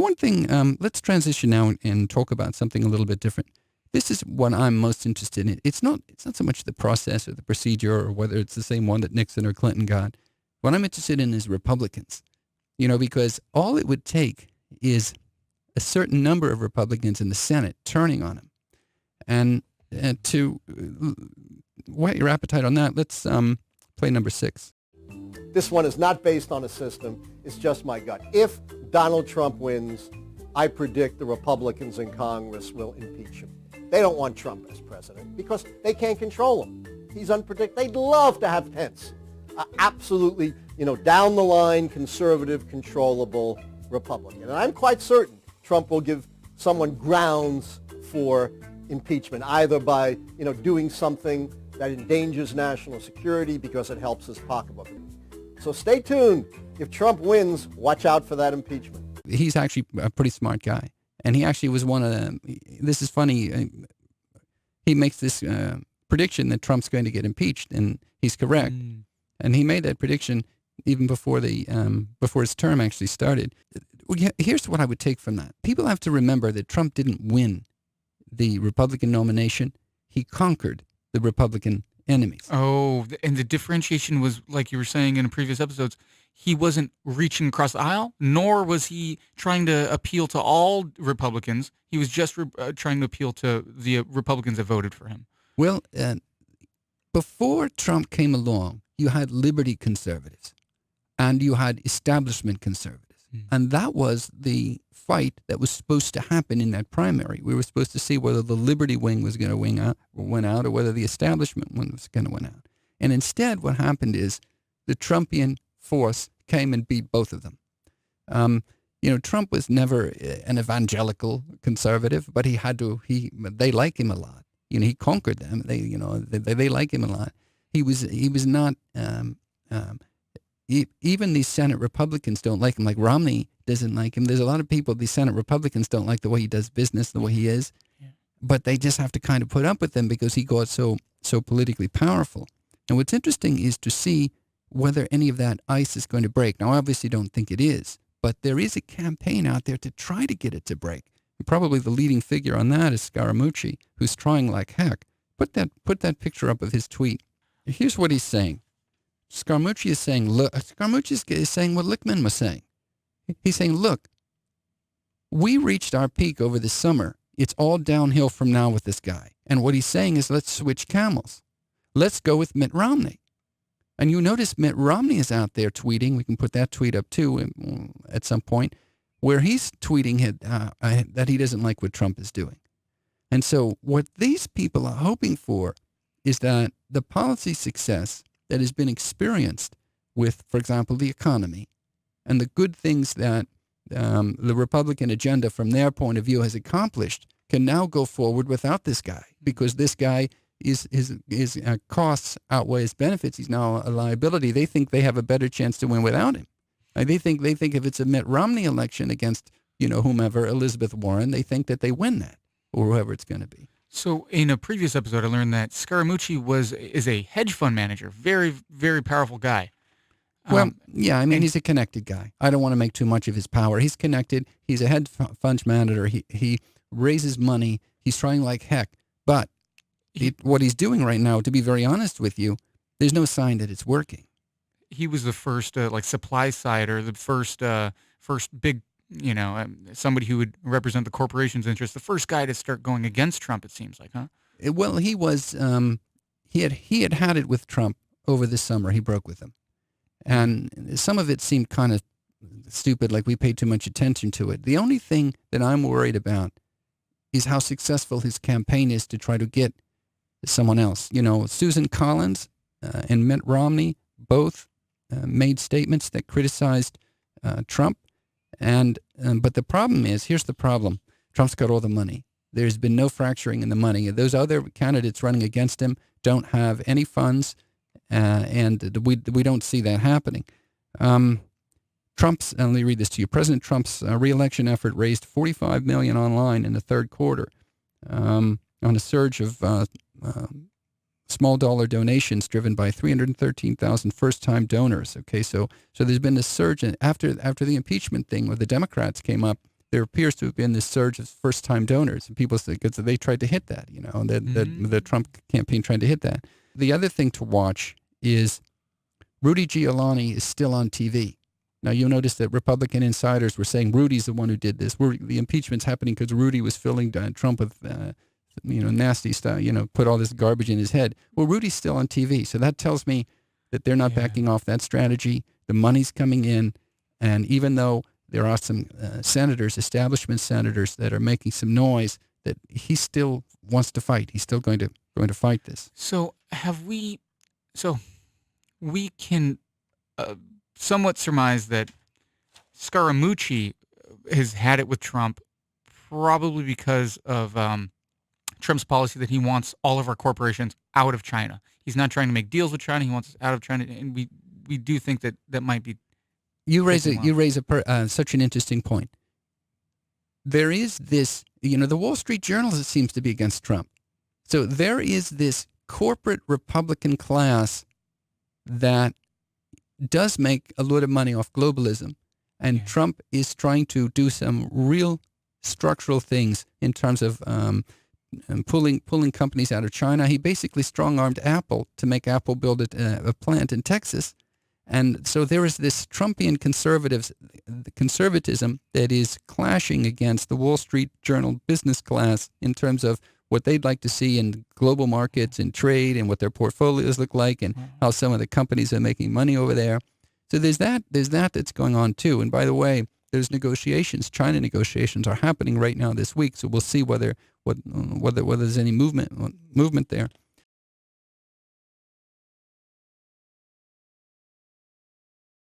one thing, let's transition now and talk about something a little bit different. This is what I'm most interested in. It's not so much the process or the procedure or whether it's the same one that Nixon or Clinton got. What I'm interested in is Republicans, because all it would take is a certain number of Republicans in the Senate turning on him. And to whet your appetite on that, let's play number 6. This one is not based on a system. It's just my gut. If Donald Trump wins, I predict the Republicans in Congress will impeach him. They don't want Trump as president because they can't control him. He's unpredictable. They'd love to have Pence. Absolutely, down the line, conservative, controllable Republican. And I'm quite certain Trump will give someone grounds for impeachment, either by, doing something that endangers national security because it helps his pocketbook. So stay tuned. If Trump wins, watch out for that impeachment. He's actually a pretty smart guy. And he actually was one of them. This is funny. He makes this prediction that Trump's going to get impeached, and he's correct. And he made that prediction even before before his term actually started. Here's what I would take from that. People have to remember that Trump didn't win the Republican nomination. He conquered the Republican enemies. Oh, and the differentiation was, like you were saying in previous episodes, he wasn't reaching across the aisle, nor was he trying to appeal to all Republicans. He was just trying to appeal to the Republicans that voted for him. Well, before Trump came along, you had liberty conservatives and you had establishment conservatives. And that was the fight that was supposed to happen in that primary. We were supposed to see whether the liberty wing was going to win out or whether the establishment wing was going to win out. And instead, what happened is the Trumpian force came and beat both of them. Trump was never an evangelical conservative, but they like him a lot. He conquered them. They like him a lot. He was not, even these Senate Republicans don't like him. Like Romney doesn't like him. There's a lot of people, these Senate Republicans don't like the way he does business, the way he is, but they just have to kind of put up with him because he got so politically powerful. And what's interesting is to see whether any of that ice is going to break. Now, I obviously don't think it is, but there is a campaign out there to try to get it to break. And probably the leading figure on that is Scaramucci, who's trying like heck. Put that picture up of his tweet. Here's what he's saying. Scaramucci is saying, look, Scaramucci is saying what Lichtman was saying. He's saying, look, we reached our peak over the summer. It's all downhill from now with this guy. And what he's saying is, let's switch camels. Let's go with Mitt Romney. And you notice Mitt Romney is out there tweeting. We can put that tweet up too at some point, where he's tweeting that he doesn't like what Trump is doing. And so what these people are hoping for is that the policy success that has been experienced with, for example, the economy and the good things that the Republican agenda from their point of view has accomplished can now go forward without this guy, because this guy his costs outweigh his benefits. He's now a liability. They think they have a better chance to win without him. They think if it's a Mitt Romney election against whomever, Elizabeth Warren, they think that they win that, or whoever it's going to be. So in a previous episode, I learned that Scaramucci is a hedge fund manager, very, very powerful guy. Well, yeah, he's a connected guy. I don't want to make too much of his power. He's connected. He's a hedge fund manager. He raises money. He's trying like heck. But what he's doing right now, to be very honest with you, there's no sign that it's working. He was the first supply side, or the first big, somebody who would represent the corporation's interest, the first guy to start going against Trump, it seems like, huh? Well, he was, he had it with Trump over the summer. He broke with him. And some of it seemed kind of stupid, like we paid too much attention to it. The only thing that I'm worried about is how successful his campaign is to try to get someone else. Susan Collins and Mitt Romney both made statements that criticized Trump. But the problem is, here's the problem. Trump's got all the money. There's been no fracturing in the money. Those other candidates running against him don't have any funds, and we don't see that happening. Let me read this to you. President Trump's re-election effort raised $45 million online in the third quarter on a surge of small dollar donations driven by 313,000 first-time donors. Okay, so there's been a surge after the impeachment thing where the Democrats came up there appears to have been this surge of first-time donors, and people say because they tried to hit that, and the Trump campaign tried to hit that. The other thing to watch is Rudy Giuliani is still on TV. Now, you'll notice that Republican insiders were saying Rudy's the one who did this. The impeachment's happening because Rudy was filling Trump with, nasty stuff, put all this garbage in his head. Well, Rudy's still on TV, so that tells me that they're not backing off that strategy. The money's coming in, and even though there are some establishment senators that are making some noise, that he still wants to fight. He's still going to fight this. So we can somewhat surmise that Scaramucci has had it with Trump probably because of Trump's policy that he wants all of our corporations out of China. He's not trying to make deals with China. He wants us out of China, and we do think that might be. You raise such an interesting point. There is this, the Wall Street Journal seems to be against Trump. So there is this corporate Republican class that does make a lot of money off globalism, and Trump is trying to do some real structural things in terms of pulling companies out of China. He basically strong-armed Apple to make Apple build a plant in Texas. And so there is this Trumpian conservatism that is clashing against the Wall Street Journal business class in terms of what they'd like to see in global markets and trade and what their portfolios look like and how some of the companies are making money over there. So there's that that's going on too. And by the way, there's negotiations. China negotiations are happening right now this week. So we'll see whether there's any movement there.